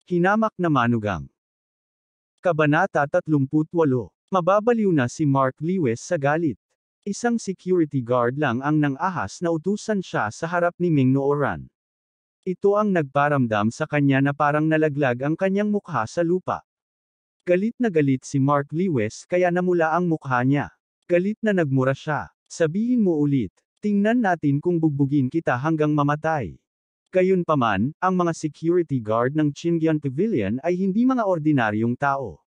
Hinamak na manugang. Kabanata 38. Mababaliw na si Mark Lewis sa galit. Isang security guard lang ang nang-ahas na utusan siya sa harap ni Ming Nooran. Ito ang nagparamdam sa kanya na parang nalaglag ang kanyang mukha sa lupa. Galit na galit si Mark Lewis kaya namula ang mukha niya. Galit na nagmura siya. Sabihin mo ulit. Tingnan natin kung bugbugin kita hanggang mamatay. Gayunpaman, ang mga security guard ng Chingyang Pavilion ay hindi mga ordinaryong tao.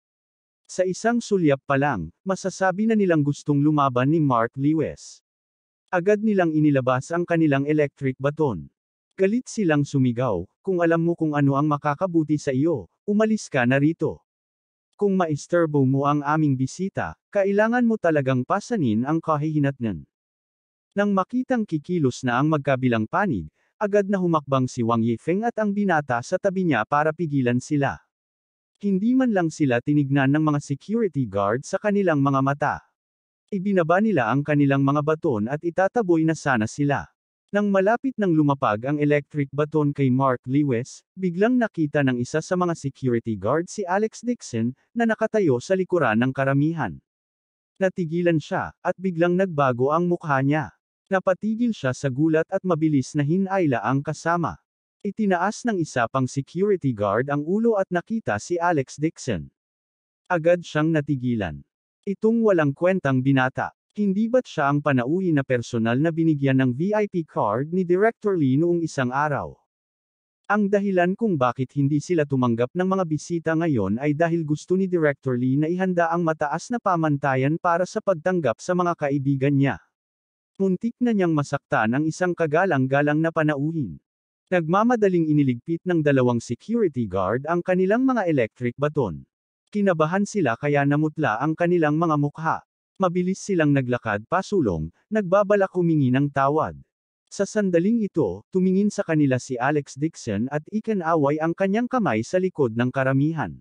Sa isang sulyap pa lang, masasabi na nilang gustong lumaban ni Mark Lewis. Agad nilang inilabas ang kanilang electric baton. Galit silang sumigaw, kung alam mo kung ano ang makakabuti sa iyo, umalis ka na rito. Kung maisturbo mo ang aming bisita, kailangan mo talagang pasanin ang kahihinatnan. Nang makitang kikilos na ang magkabilang panig, agad na humakbang si Wang Yifeng at ang binata sa tabi niya para pigilan sila. Hindi man lang sila tinignan ng mga security guard sa kanilang mga mata. Ibinaba nila ang kanilang mga baton at itataboy na sana sila. Nang malapit nang lumapag ang electric baton kay Mark Lewis, biglang nakita ng isa sa mga security guard si Alex Dixon, na nakatayo sa likuran ng karamihan. Natigilan siya, at biglang nagbago ang mukha niya. Napatigil siya sa gulat at mabilis na hinayla ang kasama. Itinaas ng isa pang security guard ang ulo at nakita si Alex Dixon. Agad siyang natigilan. Itong walang kwentang binata. Hindi ba't siya ang panauhin na personal na binigyan ng VIP card ni Director Lee noong isang araw? Ang dahilan kung bakit hindi sila tumanggap ng mga bisita ngayon ay dahil gusto ni Director Lee na ihanda ang mataas na pamantayan para sa pagtanggap sa mga kaibigan niya. Muntik na niyang masaktan ang isang kagalang-galang na panauhin. Nagmamadaling iniligpit ng dalawang security guard ang kanilang mga electric baton. Kinabahan sila kaya namutla ang kanilang mga mukha. Mabilis silang naglakad pasulong, nagbabalak humingi ng tawad. Sa sandaling ito, tumingin sa kanila si Alex Dixon at ikinaway ang kanyang kamay sa likod ng karamihan.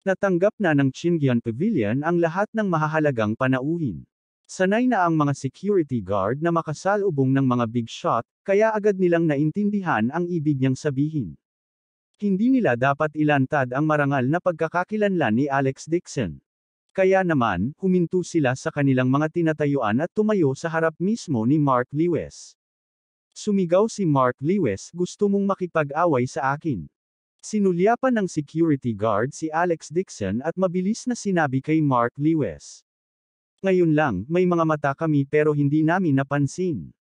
Natanggap na ng Chingyang Pavilion ang lahat ng mahahalagang panauhin. Sanay na ang mga security guard na makasalubong ng mga big shot, kaya agad nilang naintindihan ang ibig niyang sabihin. Hindi nila dapat ilantad ang marangal na pagkakakilanlan ni Alex Dixon. Kaya naman, huminto sila sa kanilang mga tinatayuan at tumayo sa harap mismo ni Mark Lewis. Sumigaw si Mark Lewis, gusto mong makipag-away sa akin. Sinulyapan ng security guard si Alex Dixon at mabilis na sinabi kay Mark Lewis. Ngayon lang, may mga mata kami pero hindi namin napansin.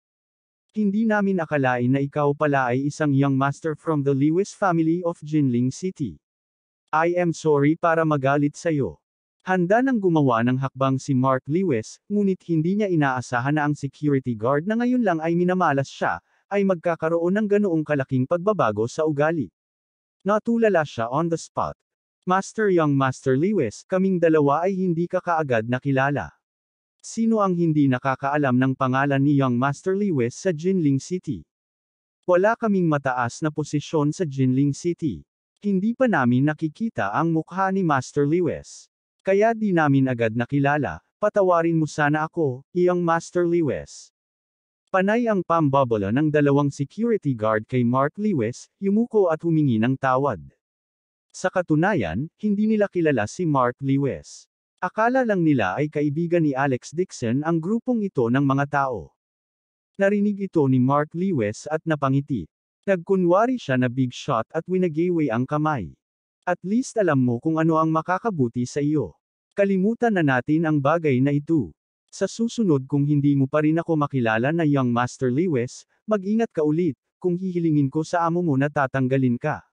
Hindi namin akalain na ikaw pala ay isang young master from the Lewis family of Jinling City. I am sorry para magalit sa'yo. Handa nang gumawa ng hakbang si Mark Lewis, ngunit hindi niya inaasahan na ang security guard na ngayon lang ay minamalas siya, ay magkakaroon ng ganoong kalaking pagbabago sa ugali. Natulala siya on the spot. Young Master Lewis, kaming dalawa ay hindi ka kaagad nakilala. Sino ang hindi nakakaalam ng pangalan ni Young Master Lewis sa Jinling City? Wala kaming mataas na posisyon sa Jinling City. Hindi pa namin nakikita ang mukha ni Master Lewis. Kaya di namin agad nakilala, patawarin mo sana ako, Young Master Lewis. Panay ang pambobola ng dalawang security guard kay Mark Lewis, yumuko at humingi ng tawad. Sa katunayan, hindi nila kilala si Mark Lewis. Akala lang nila ay kaibigan ni Alex Dixon ang grupong ito ng mga tao. Narinig ito ni Mark Lewis at napangiti. Nagkunwari siya na big shot at winagiway ang kamay. At least alam mo kung ano ang makakabuti sa iyo. Kalimutan na natin ang bagay na ito. Sa susunod kung hindi mo pa rin ako makilala na Young Master Lewis, mag-ingat ka ulit, kung hihilingin ko sa amo mo na tatanggalin ka.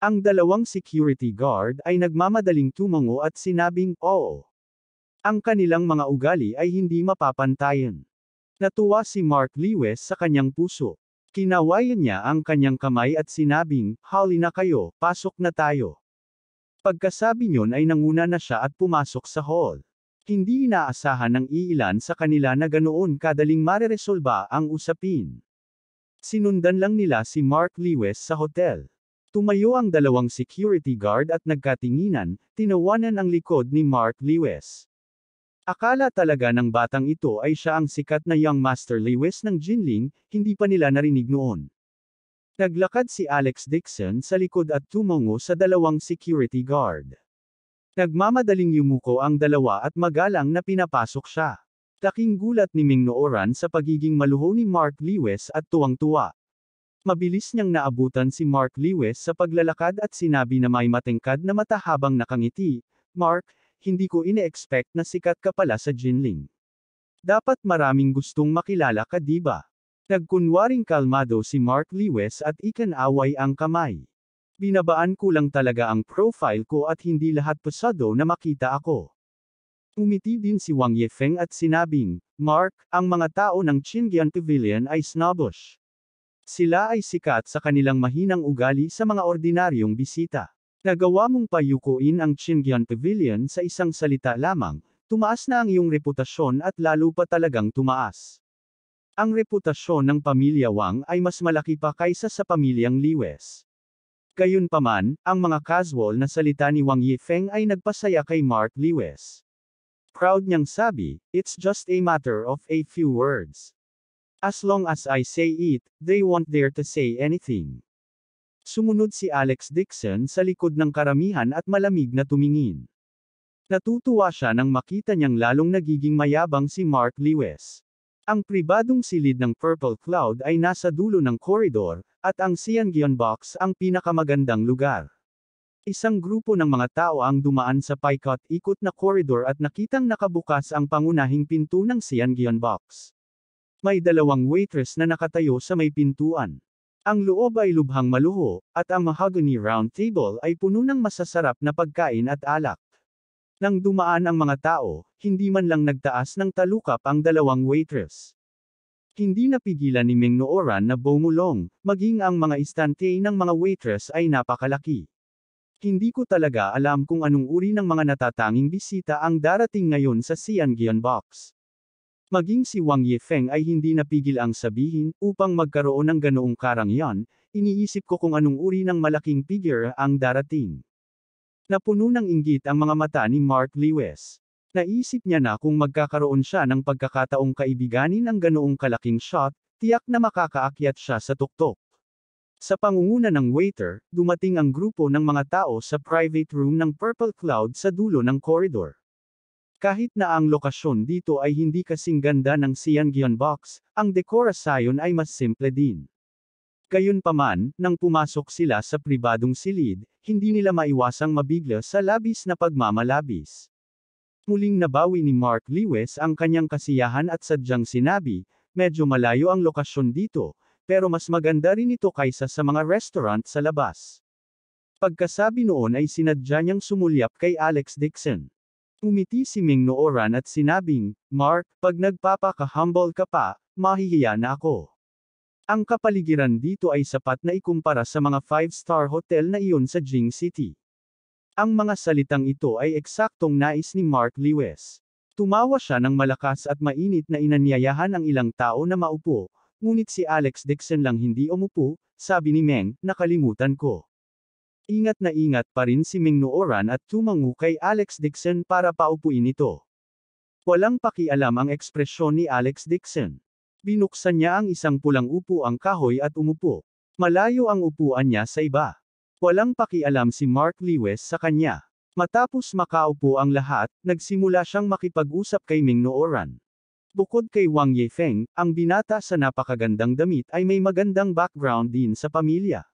Ang dalawang security guard ay nagmamadaling tumango at sinabing, oo. Ang kanilang mga ugali ay hindi mapapantayan. Natuwa si Mark Lewis sa kanyang puso. Kinawayan niya ang kanyang kamay at sinabing, hali na kayo, pasok na tayo. Pagkasabi niyon ay nanguna na siya at pumasok sa hall. Hindi inaasahan ng iilan sa kanila na ganoon kadaling mareresolba ang usapin. Sinundan lang nila si Mark Lewis sa hotel. Tumayo ang dalawang security guard at nagkatinginan, tinawanan ang likod ni Mark Lewis. Akala talaga ng batang ito ay siya ang sikat na Young Master Lewis ng Jinling, hindi pa nila narinig noon. Naglakad si Alex Dixon sa likod at tumungo sa dalawang security guard. Nagmamadaling yumuko ang dalawa at magalang na pinapasok siya. Laking gulat ni Ming Nooran sa pagiging maluho ni Mark Lewis at tuwang-tuwa. Mabilis niyang naabutan si Mark Lewis sa paglalakad at sinabi na may matingkad na mata habang nakangiti, "Mark, hindi ko ine-expect na sikat ka pala sa Jinling. Dapat maraming gustong makilala ka, diba?" Nagkunwaring kalmado si Mark Lewis at ikan-away ang kamay. "Binabaan ko lang talaga ang profile ko at hindi lahat pasado na makita ako." Umiti din si Wang Yifeng at sinabing, "Mark, ang mga tao ng Qingyan Pavilion ay snobbish. Sila ay sikat sa kanilang mahinang ugali sa mga ordinaryong bisita. Nagawa mong payukuin ang Qingyan Pavilion sa isang salita lamang, tumaas na ang iyong reputasyon at lalo pa talagang tumaas. Ang reputasyon ng pamilya Wang ay mas malaki pa kaysa sa pamilyang Lewis." Gayunpaman, ang mga casual na salita ni Wang Yifeng ay nagpasaya kay Mark Lewis. Proud niyang sabi, "It's just a matter of a few words. As long as I say it, they won't dare to say anything." Sumunod si Alex Dixon sa likod ng karamihan at malamig na tumingin. Natutuwa siya nang makita niyang lalong nagiging mayabang si Mark Lewis. Ang pribadong silid ng Purple Cloud ay nasa dulo ng koridor, at ang Siangyeon Box ang pinakamagandang lugar. Isang grupo ng mga tao ang dumaan sa paikot-ikot na koridor at nakitang nakabukas ang pangunahing pinto ng Siangyeon Box. May dalawang waitress na nakatayo sa may pintuan. Ang loob ay lubhang maluho, at ang mahogany round table ay puno ng masasarap na pagkain at alak. Nang dumaan ang mga tao, hindi man lang nagtaas ng talukap ang dalawang waitress. Hindi napigilan ni Ming Nooran na bumulong, maging ang mga istante ng mga waitress ay napakalaki. "Hindi ko talaga alam kung anong uri ng mga natatanging bisita ang darating ngayon sa Siangyeon Box." Maging si Wang Yifeng ay hindi napigil ang sabihin, "Upang magkaroon ng ganoong karangyaan, iniisip ko kung anong uri ng malaking figure ang darating." Napuno ng inggit ang mga mata ni Mark Lewis. Naisip niya na kung magkakaroon siya ng pagkakataong kaibiganin ang ganoong kalaking shot, tiyak na makakaakyat siya sa tuktok. Sa pangunguna ng waiter, dumating ang grupo ng mga tao sa private room ng Purple Cloud sa dulo ng koridor. Kahit na ang lokasyon dito ay hindi kasing ganda ng Siangyeon Box, ang dekorasyon ay mas simple din. Gayunpaman, nang pumasok sila sa pribadong silid, hindi nila maiwasang mabigla sa labis na pagmamalabis. Muling nabawi ni Mark Lewis ang kanyang kasiyahan at sadyang sinabi, "Medyo malayo ang lokasyon dito, pero mas maganda rin ito kaysa sa mga restaurant sa labas." Pagkasabi noon ay sinadya niyang sumulyap kay Alex Dixon. Umiti si Ming Nooran at sinabing, "Mark, pag nagpapaka-humble ka pa, mahihiya na ako. Ang kapaligiran dito ay sapat na ikumpara sa mga 5-star hotel na iyon sa Jing City." Ang mga salitang ito ay eksaktong nais ni Mark Lewis. Tumawa siya ng malakas at mainit na inanyayahan ang ilang tao na maupo, ngunit si Alex Dixon lang hindi umupo, sabi ni Meng, "Nakalimutan ko." Ingat na ingat pa rin si Ming Nooran at tumango kay Alex Dixon para paupuin ito. Walang pakialam ang ekspresyon ni Alex Dixon. Binuksan niya ang isang pulang upuang kahoy at umupo. Malayo ang upuan niya sa iba. Walang pakialam si Mark Lewis sa kanya. Matapos makaupo ang lahat, nagsimula siyang makipag-usap kay Ming Nooran. Bukod kay Wang Yifeng, ang binata sa napakagandang damit ay may magandang background din sa pamilya.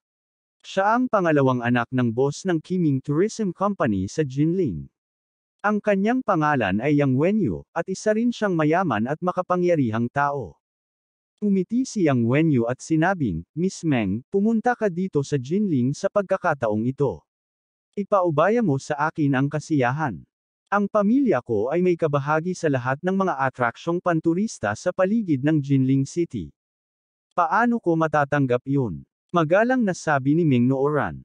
Siya ang pangalawang anak ng boss ng Qiming Tourism Company sa Jinling. Ang kanyang pangalan ay Yang Wenyu, at isa rin siyang mayaman at makapangyarihang tao. Umiti si Yang Wenyu at sinabing, "Miss Meng, pumunta ka dito sa Jinling sa pagkakataong ito. Ipaubaya mo sa akin ang kasiyahan. Ang pamilya ko ay may kabahagi sa lahat ng mga atraksyong panturista sa paligid ng Jinling City. Paano ko matatanggap yun?" Magalang na sabi ni Ming Nooran.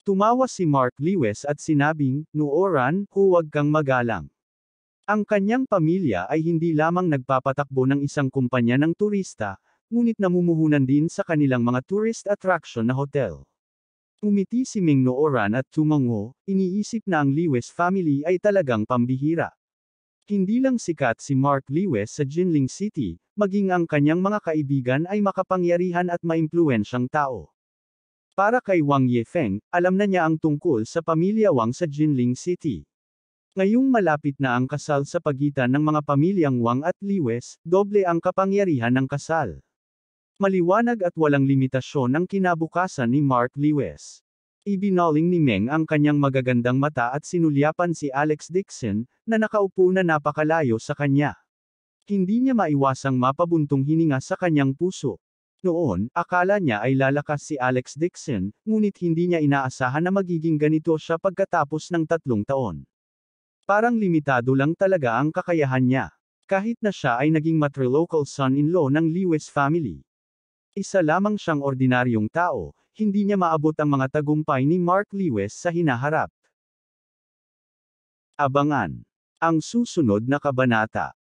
Tumawa si Mark Lewis at sinabing, "Nooran, huwag kang magalang. Ang kanyang pamilya ay hindi lamang nagpapatakbo ng isang kumpanya ng turista, ngunit namumuhunan din sa kanilang mga tourist attraction na hotel." Umiti si Ming Nooran at tumango, iniisip na ang Lewis family ay talagang pambihira. Hindi lang sikat si Mark Lewis sa Jinling City, maging ang kanyang mga kaibigan ay makapangyarihan at maimpluwensyang tao. Para kay Wang Yefeng, alam na niya ang tungkol sa pamilya Wang sa Jinling City. Ngayong malapit na ang kasal sa pagitan ng mga pamilyang Wang at Liwes, doble ang kapangyarihan ng kasal. Maliwanag at walang limitasyon ang kinabukasan ni Mark Liwes. Ibinaling ni Meng ang kanyang magagandang mata at sinulyapan si Alex Dixon, na nakaupo na napakalayo sa kanya. Hindi niya maiwasang mapabuntong hininga sa kanyang puso. Noon, akala niya ay lalakas si Alex Dixon, ngunit hindi niya inaasahan na magiging ganito siya pagkatapos ng 3 taon. Parang limitado lang talaga ang kakayahan niya. Kahit na siya ay naging matrilocal son-in-law ng Liwes family. Isa lamang siyang ordinaryong tao, hindi niya maabot ang mga tagumpay ni Mark Liwes sa hinaharap. Abangan ang susunod na kabanata.